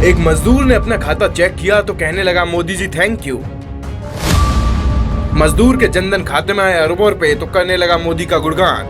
एक मजदूर ने अपना खाता चेक किया तो कहने लगा मोदी जी थैंक यू। मजदूर के जनधन खाते में आए अरबों रुपए तो करने लगा मोदी का गुणगान।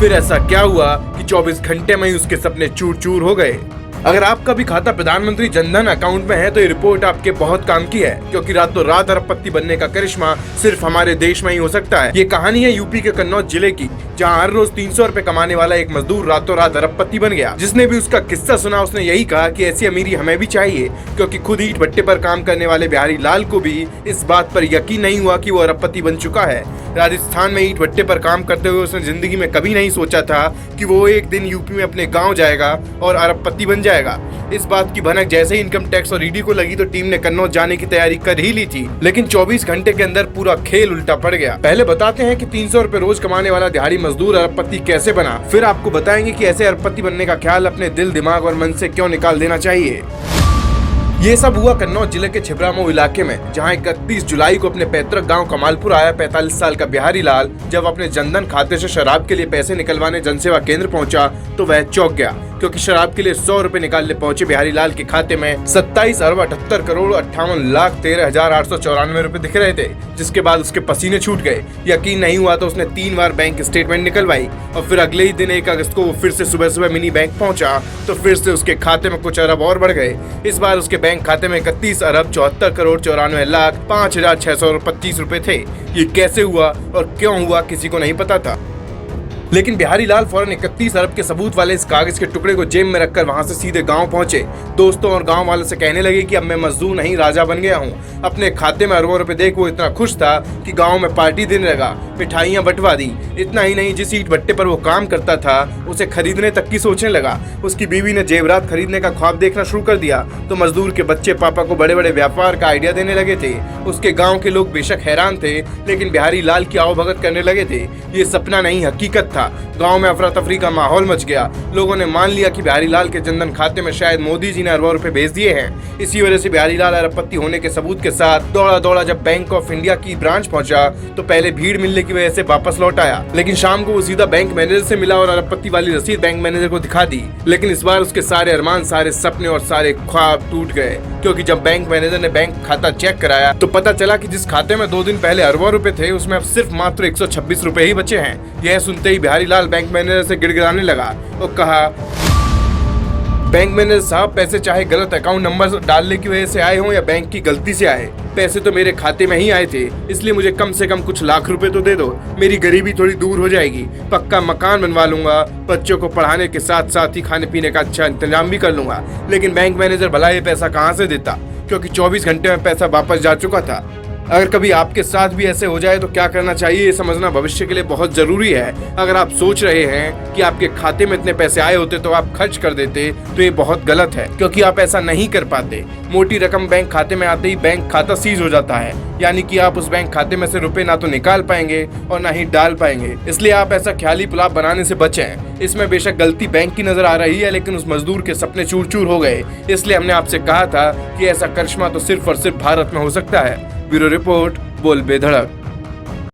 फिर ऐसा क्या हुआ कि 24 घंटे में ही उसके सपने चूर चूर हो गए। अगर आपका भी खाता प्रधानमंत्री जनधन अकाउंट में है तो ये रिपोर्ट आपके बहुत काम की है, क्योंकि रातों रात अरबपति बनने का करिश्मा सिर्फ हमारे देश में ही हो सकता है। ये कहानी है यूपी के कन्नौज जिले की, जहां हर रोज 300 रुपए कमाने वाला एक मजदूर रातों रात अरबपति बन गया। जिसने भी उसका किस्सा सुना उसने यही कहा कि ऐसी अमीरी हमें भी चाहिए, क्योंकि खुद ईंट भट्टे पर काम करने वाले बिहारी लाल को भी इस बात पर यकीन नहीं हुआ कि वो अरबपति बन चुका है। राजस्थान में ईंट भट्टे पर काम करते हुए उसने जिंदगी में कभी नहीं सोचा था कि वो एक दिन यूपी में अपने गाँव जाएगा और अरबपति बन जाएगा। इस बात की भनक जैसे ही इनकम टैक्स और ईडी को लगी तो टीम ने कन्नौज जाने की तैयारी कर ही ली थी, लेकिन 24 घंटे के अंदर पूरा खेल उल्टा पड़ गया। पहले बताते हैं कि 300 रुपए रोज कमाने वाला दिहाड़ी मजदूर अरबपति कैसे बना, फिर आपको बताएंगे कि ऐसे अरबपति बनने का ख्याल अपने दिल, दिमाग और मन से क्यों निकाल देना चाहिए। ये सब हुआ कन्नौज जिले के छिबरामऊ इलाके में, जहां 31 जुलाई को अपने पैतृक गांव कमालपुर आया 45 साल का बिहारी लाल जब अपने जनधन खाते से शराब के लिए पैसे निकलवाने जनसेवा केंद्र पहुंचा तो वह चौंक गया, क्योंकि शराब के लिए 100 रुपए निकालने पहुंचे बिहारी लाल के खाते में 27 अरब 78 करोड़ 58,13,894 रुपए दिख रहे थे। जिसके बाद उसके पसीने छूट गए। यकीन नहीं हुआ तो उसने 3 बार बैंक स्टेटमेंट निकलवाई और फिर अगले ही दिन 1 अगस्त को वो फिर से सुबह सुबह मिनी बैंक पहुंचा तो फिर से उसके खाते में कुछ अरब और बढ़ गए। इस बार उसके बैंक खाते में 31 अरब 74 करोड़ 94,05,625 रुपए थे। ये कैसे हुआ और क्यों हुआ किसी को नहीं पता था, लेकिन बिहारी लाल फौरन 31 अरब के सबूत वाले इस कागज के टुकड़े को जेब में रखकर वहां से सीधे गांव पहुंचे। दोस्तों और गांव वालों से कहने लगे कि अब मैं मजदूर नहीं राजा बन गया हूं। अपने खाते में अरबों रुपए देख वो इतना खुश था कि गांव में पार्टी देने लगा, मिठाइयां बंटवा दी। इतना ही नहीं, जिस ईंट भट्टे पर वो काम करता था उसे खरीदने तक की सोचने लगा। उसकी बीवी ने जेवरात खरीदने का ख्वाब देखना शुरू कर दिया तो मजदूर के बच्चे पापा को बड़े बड़े व्यापार का आइडिया देने लगे थे। उसके गाँव के लोग बेशक हैरान थे, लेकिन बिहारी लाल की आवभगत करने लगे थे। ये सपना नहीं हकीकत था। गांव में अफरा तफरी का माहौल मच गया। लोगों ने मान लिया कि बिहारी लाल के जनधन खाते में शायद मोदी जी ने अरबों रुपए भेज दिए हैं। इसी वजह से बिहारी लाल अरबपति होने के सबूत के साथ दौड़ा दौड़ा जब बैंक ऑफ इंडिया की ब्रांच पहुंचा तो पहले भीड़ मिलने की वजह से वापस लौट आया, लेकिन शाम को वो सीधा बैंक मैनेजर से मिला और अरबपति वाली रसीद बैंक मैनेजर को दिखा दी। लेकिन इस बार उसके सारे अरमान, सारे सपने और सारे ख्वाब टूट गए, क्योंकि जब बैंक मैनेजर ने बैंक खाता चेक कराया तो पता चला कि जिस खाते में 2 दिन पहले अरबों रुपए थे उसमें अब सिर्फ मात्र 126 रुपए ही बचे हैं। यह सुनते ही बिहारी लाल बैंक मैनेजर से गिड़गिड़ाने लगा और कहा, बैंक मैनेजर साहब पैसे चाहे गलत अकाउंट नंबर डालने की वजह से आए हों या बैंक की गलती से आए, पैसे तो मेरे खाते में ही आए थे, इसलिए मुझे कम से कम कुछ लाख रुपए तो दे दो। मेरी गरीबी थोड़ी दूर हो जाएगी, पक्का मकान बनवा लूंगा, बच्चों को पढ़ाने के साथ साथ ही खाने पीने का अच्छा इंतजाम भी कर लूंगा। लेकिन बैंक मैनेजर भला ये पैसा कहाँ से देता, क्योंकि 24 घंटे में पैसा वापस जा चुका था। अगर कभी आपके साथ भी ऐसे हो जाए तो क्या करना चाहिए ये समझना भविष्य के लिए बहुत जरूरी है। अगर आप सोच रहे हैं कि आपके खाते में इतने पैसे आए होते तो आप खर्च कर देते तो ये बहुत गलत है, क्योंकि आप ऐसा नहीं कर पाते। मोटी रकम बैंक खाते में आते ही बैंक खाता सीज हो जाता है, यानी कि आप उस बैंक खाते में से रुपए ना तो निकाल पाएंगे और ना ही डाल पाएंगे। इसलिए आप ऐसा ख्याली पुलाव बनाने से बचें। इसमें बेशक गलती बैंक की नजर आ रही है, लेकिन उस मजदूर के सपने चूर चूर हो गए। इसलिए हमने आपसे कहा था कि ऐसा करिश्मा तो सिर्फ और सिर्फ भारत में हो सकता है। ब्यूरो रिपोर्ट, बोल बेधड़क।